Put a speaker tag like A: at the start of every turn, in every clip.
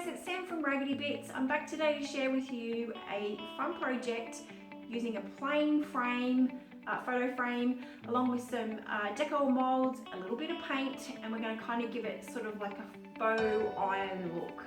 A: guys, it's Sam from Raggedy Bits. I'm back today to share with you a fun project using a plain frame, photo frame, along with some decor molds, a little bit of paint, and we're going to kind of give it sort of like a faux iron look.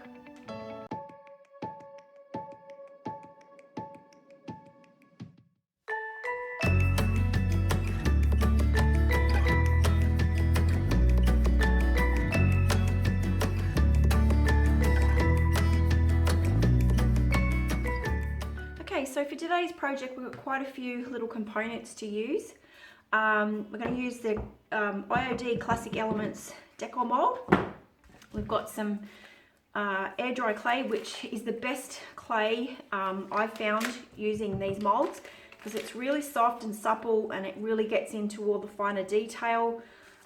A: So for today's project, we've got quite a few little components to use. We're going to use the IOD Classic Elements Decor Mold. We've got some air dry clay, which is the best clay I've found using these molds, because it's really soft and supple and it really gets into all the finer detail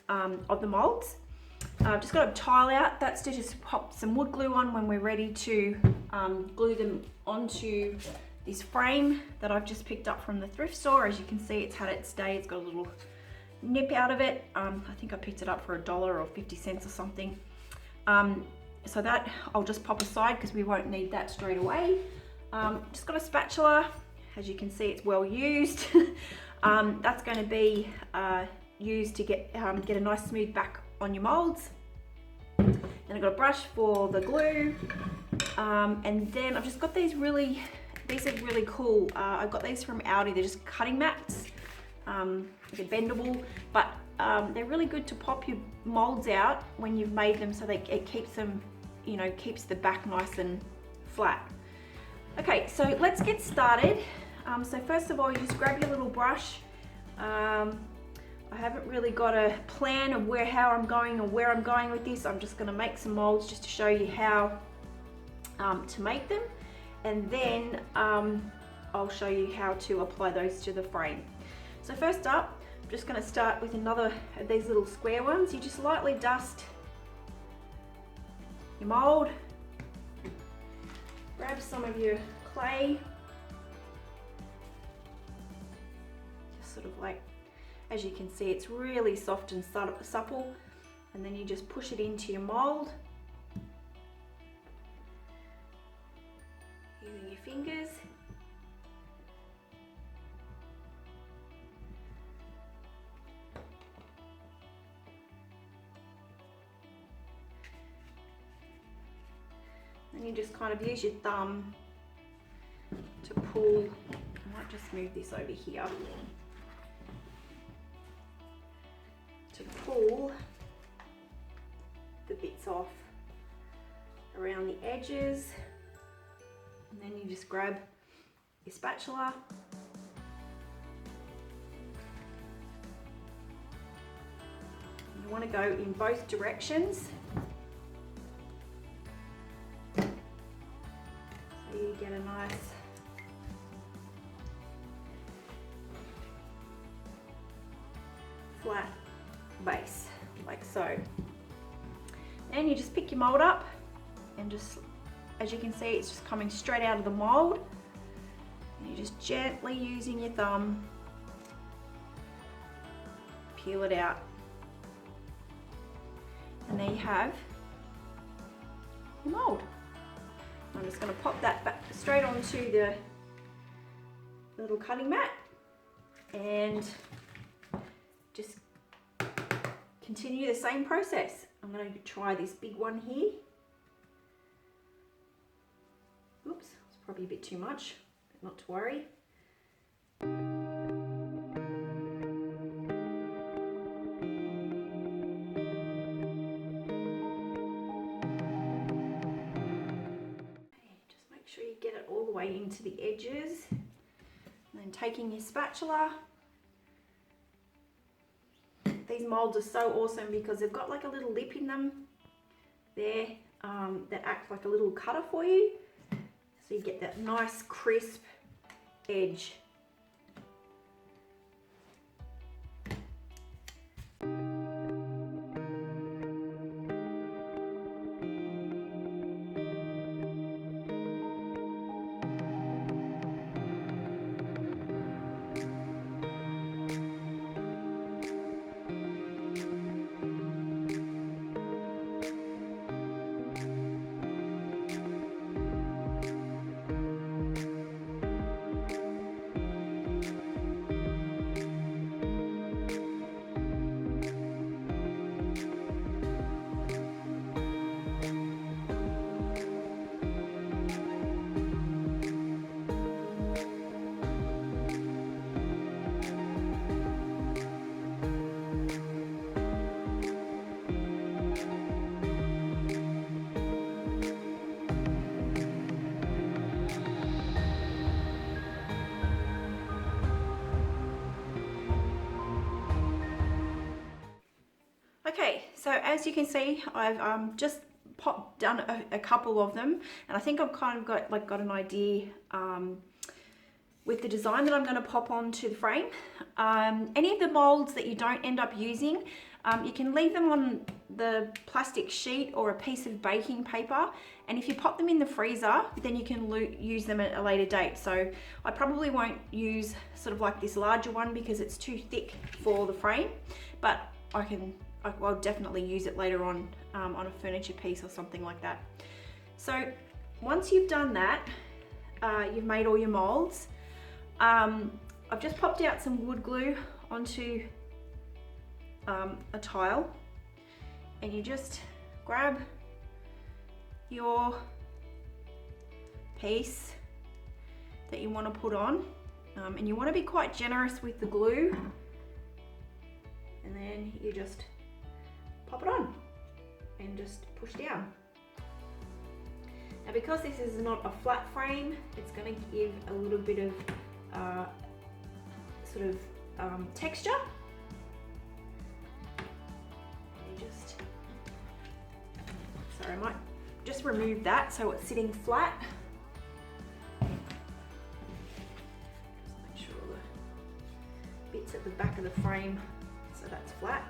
A: of the molds. I've just got a tile out. That's to just pop some wood glue on when we're ready to glue them onto this frame that I've just picked up from the thrift store. As you can see, it's had its day. It's got a little nip out of it. I think I picked it up for $1 or 50 cents or something. So that I'll just pop aside because we won't need that straight away. Just got a spatula. As you can see, it's well used. That's going to be used to get a nice smooth back on your molds. Then I've got a brush for the glue. And then I've just got these are really cool. I got these from IOD. They're just cutting mats. They're bendable, but they're really good to pop your molds out when you've made them, so it keeps them, keeps the back nice and flat. Okay, so let's get started. So first of all, you just grab your little brush. I haven't really got a plan of how I'm going or where I'm going with this. I'm just going to make some molds just to show you how to make them. And then I'll show you how to apply those to the frame. So first up, I'm just going to start with another of these little square ones. You just lightly dust your mold, grab some of your clay, just sort of like, as you can see, it's really soft and supple, and then you just push it into your mold. Using your fingers. And you just kind of use your thumb to pull. I might just move this over here. To pull the bits off around the edges. And then you just grab your spatula . You want to go in both directions, so you get a nice flat base, like so. Then you just pick your mold up and just, as you can see, it's just coming straight out of the mold. And you're just gently using your thumb, peel it out. And there you have your mold. I'm just going to pop that back straight onto the little cutting mat and just continue the same process. I'm going to try this big one here. Oops, it's probably a bit too much, but not to worry. Just make sure you get it all the way into the edges. And then taking your spatula. These molds are so awesome because they've got like a little lip in them there that acts like a little cutter for you. So you get that nice crisp edge. Okay, so as you can see, I've just done a couple of them, and I think I've kind of got an idea with the design that I'm going to pop onto the frame. Any of the molds that you don't end up using, you can leave them on the plastic sheet or a piece of baking paper, and if you pop them in the freezer, then you can use them at a later date. So I probably won't use sort of like this larger one because it's too thick for the frame, but I'll definitely use it later on a furniture piece or something like that. So once you've done that, you've made all your molds. I've just popped out some wood glue onto a tile, and you just grab your piece that you want to put on, and you want to be quite generous with the glue, and then you just pop it on and just push down. Now, because this is not a flat frame, it's going to give a little bit of texture. And you just, sorry, I might just remove that so it's sitting flat. Just make sure the bits at the back of the frame, so that's flat.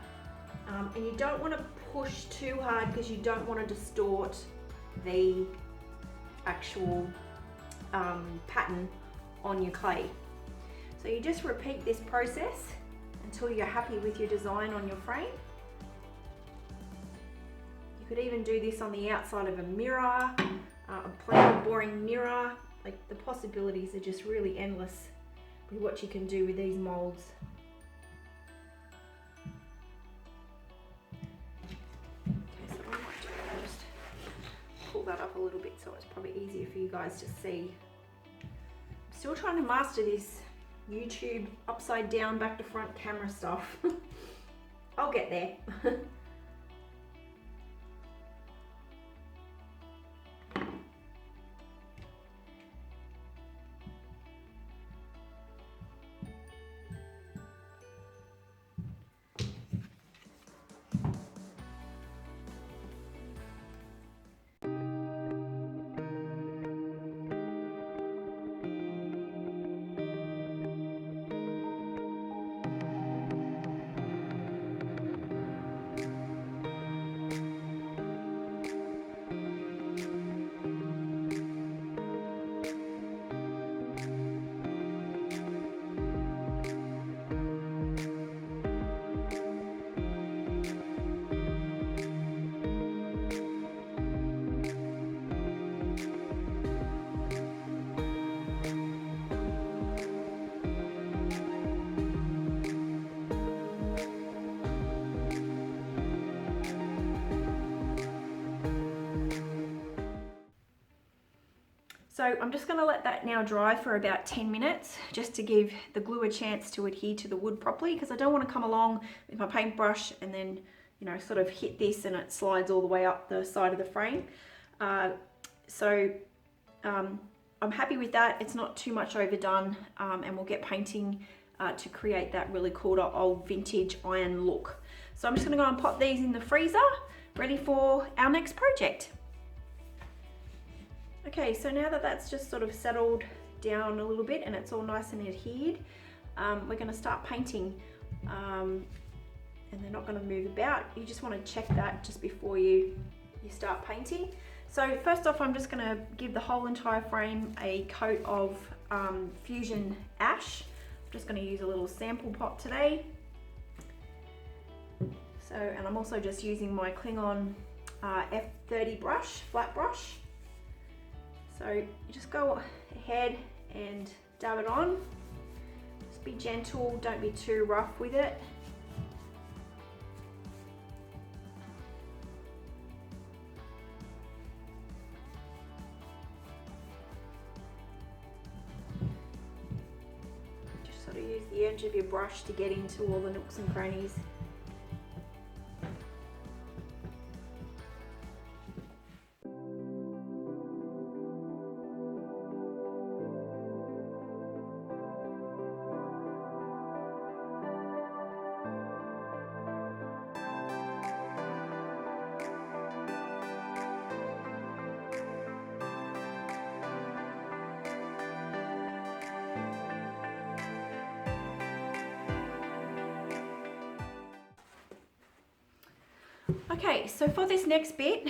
A: And you don't want to push too hard because you don't want to distort the actual pattern on your clay. So you just repeat this process until you're happy with your design on your frame. You could even do this on the outside of a mirror, a plain boring mirror. Like, the possibilities are just really endless with what you can do with these molds. Okay, so what I might do is just pull that up a little bit so it's probably easier for you guys to see. I'm still trying to master this YouTube upside down, back to front camera stuff. I'll get there. So I'm just going to let that now dry for about 10 minutes just to give the glue a chance to adhere to the wood properly, because I don't want to come along with my paintbrush and then, you know, sort of hit this and it slides all the way up the side of the frame. I'm happy with that. It's not too much overdone, and we'll get painting to create that really cool old vintage iron look. So I'm just going to go and pop these in the freezer, ready for our next project. Okay, so now that that's just sort of settled down a little bit and it's all nice and adhered, we're going to start painting, and they're not going to move about. You just want to check that just before you start painting. So first off, I'm just going to give the whole entire frame a coat of Fusion Ash. I'm just going to use a little sample pot today. So, and I'm also just using my Klingon F30 brush, flat brush. So you just go ahead and dab it on. Just be gentle, don't be too rough with it. Just sort of use the edge of your brush to get into all the nooks and crannies. Okay, so for this next bit,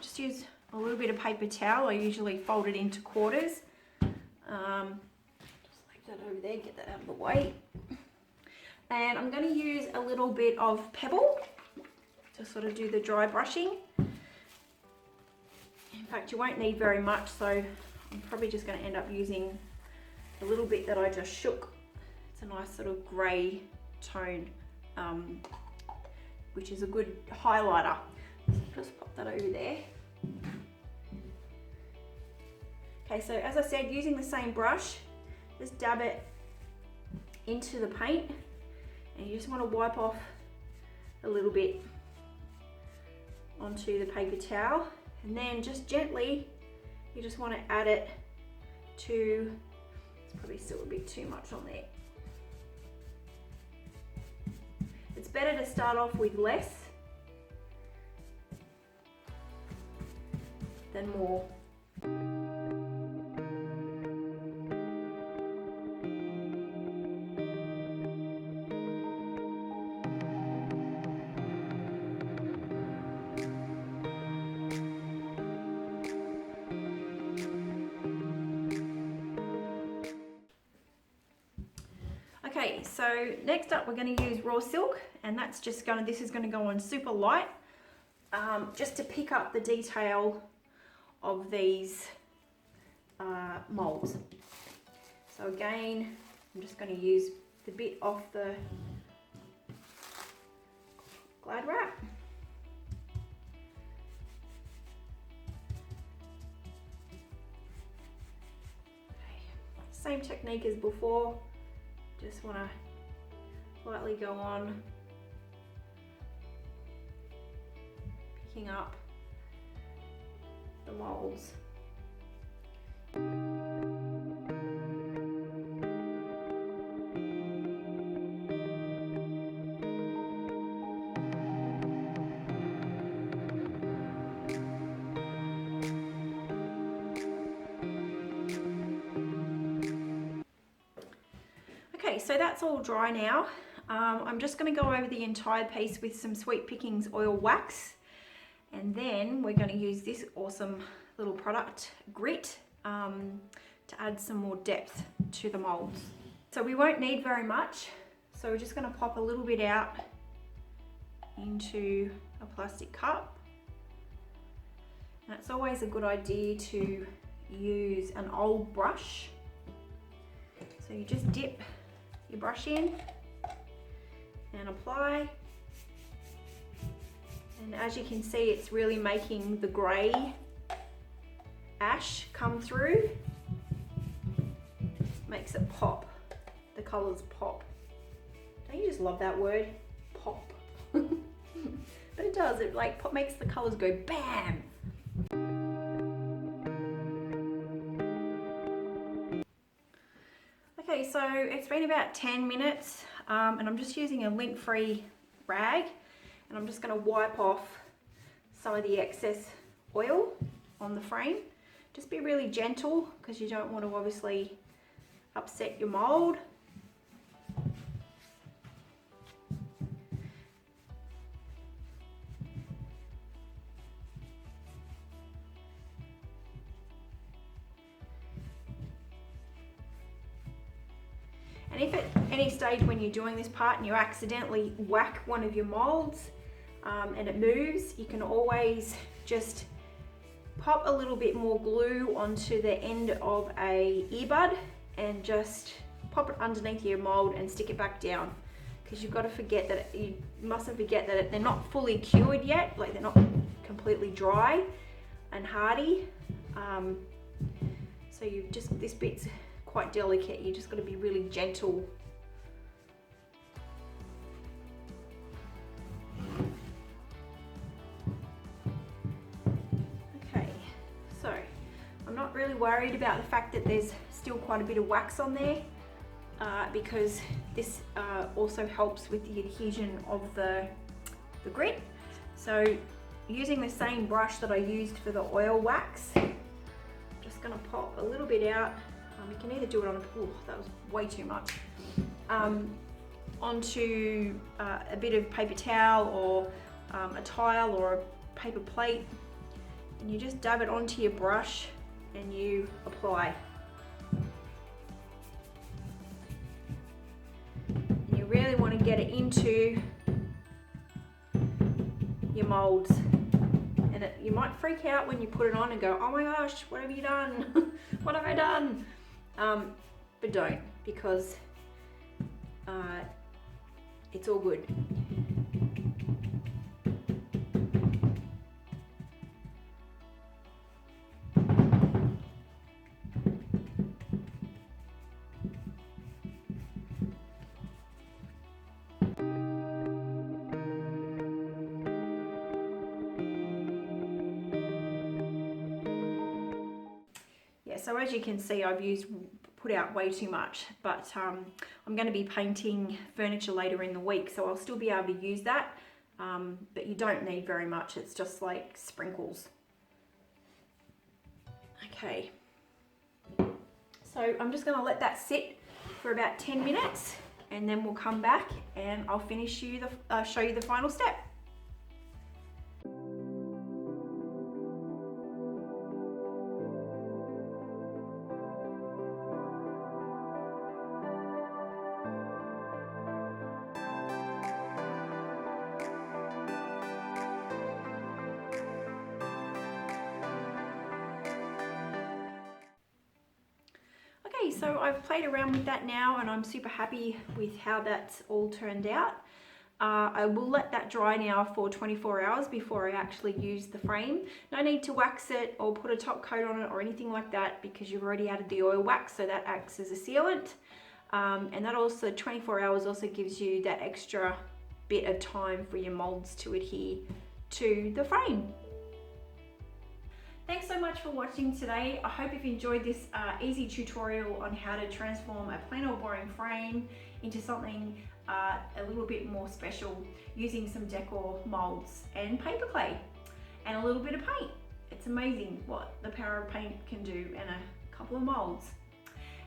A: just use a little bit of paper towel. I usually fold it into quarters. Just leave that over there, get that out of the way. And I'm going to use a little bit of pebble to sort of do the dry brushing. In fact, you won't need very much, so I'm probably just going to end up using a little bit that I just shook. It's a nice sort of grey tone, which is a good highlighter. So just pop that over there. Okay, so as I said, using the same brush, just dab it into the paint, and you just want to wipe off a little bit onto the paper towel, and then just gently, you just want to add it to, it's probably still a bit too much on there. It's better to start off with less than more. Okay, so next up we're going to use raw silk, and that's just going to, this is going to go on super light, just to pick up the detail of these molds. So again, I'm just going to use the bit off the glad wrap. Okay. Same technique as before. Just want to lightly go on, picking up the molds. Okay, so that's all dry now. I'm just going to go over the entire piece with some Sweet Pickings oil wax, and then we're going to use this awesome little product, grit, to add some more depth to the molds. So we won't need very much, so we're just going to pop a little bit out into a plastic cup. And it's always a good idea to use an old brush. So you just dip your brush in and apply, and as you can see, it's really making the grey ash come through. Makes it pop, the colours pop. Don't you just love that word, pop? But it does, it like makes the colours go bam. Okay, so it's been about 10 minutes and I'm just using a lint-free rag, and I'm just going to wipe off some of the excess oil on the frame. Just be really gentle because you don't want to obviously upset your mold. And if at any stage when you're doing this part and you accidentally whack one of your molds and it moves, you can always just pop a little bit more glue onto the end of a earbud and just pop it underneath your mold and stick it back down, because you've got to forget that you mustn't forget that they're not fully cured yet, like they're not completely dry and hardy. So you just, this bit's quite delicate, you just got to be really gentle. Okay, so I'm not really worried about the fact that there's still quite a bit of wax on there, because this also helps with the adhesion of the grit. So using the same brush that I used for the oil wax, I'm just going to pop a little bit out. You can either do it on that was way too much, onto a bit of paper towel or a tile or a paper plate, and you just dab it onto your brush and you apply. And you really want to get it into your molds. And you might freak out when you put it on and go, oh my gosh, what have you done? What have I done? But don't, because it's all good. So as you can see, I've put out way too much, but I'm going to be painting furniture later in the week, so I'll still be able to use that, but you don't need very much. It's just like sprinkles. Okay, so I'm just going to let that sit for about 10 minutes, and then we'll come back and I'll finish show you the final step. So I've played around with that now and I'm super happy with how that's all turned out. I will let that dry now for 24 hours before I actually use the frame. No need to wax it or put a top coat on it or anything like that, because you've already added the oil wax, so that acts as a sealant. And that also, 24 hours also gives you that extra bit of time for your molds to adhere to the frame. Thanks so much for watching today. I hope you've enjoyed this easy tutorial on how to transform a plain or boring frame into something a little bit more special using some decor molds and paper clay and a little bit of paint. It's amazing what the power of paint can do and a couple of molds.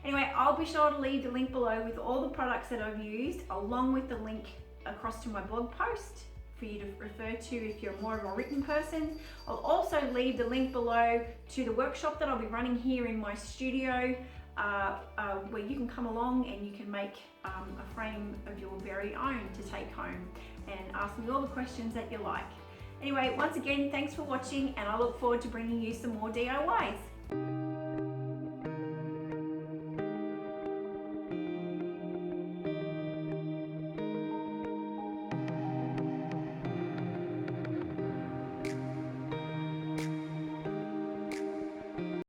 A: Anyway, I'll be sure to leave the link below with all the products that I've used, along with the link across to my blog post for you to refer to if you're more of a written person. I'll also leave the link below to the workshop that I'll be running here in my studio, where you can come along and you can make a frame of your very own to take home and ask me all the questions that you like. Anyway, once again, thanks for watching, and I look forward to bringing you some more DIYs.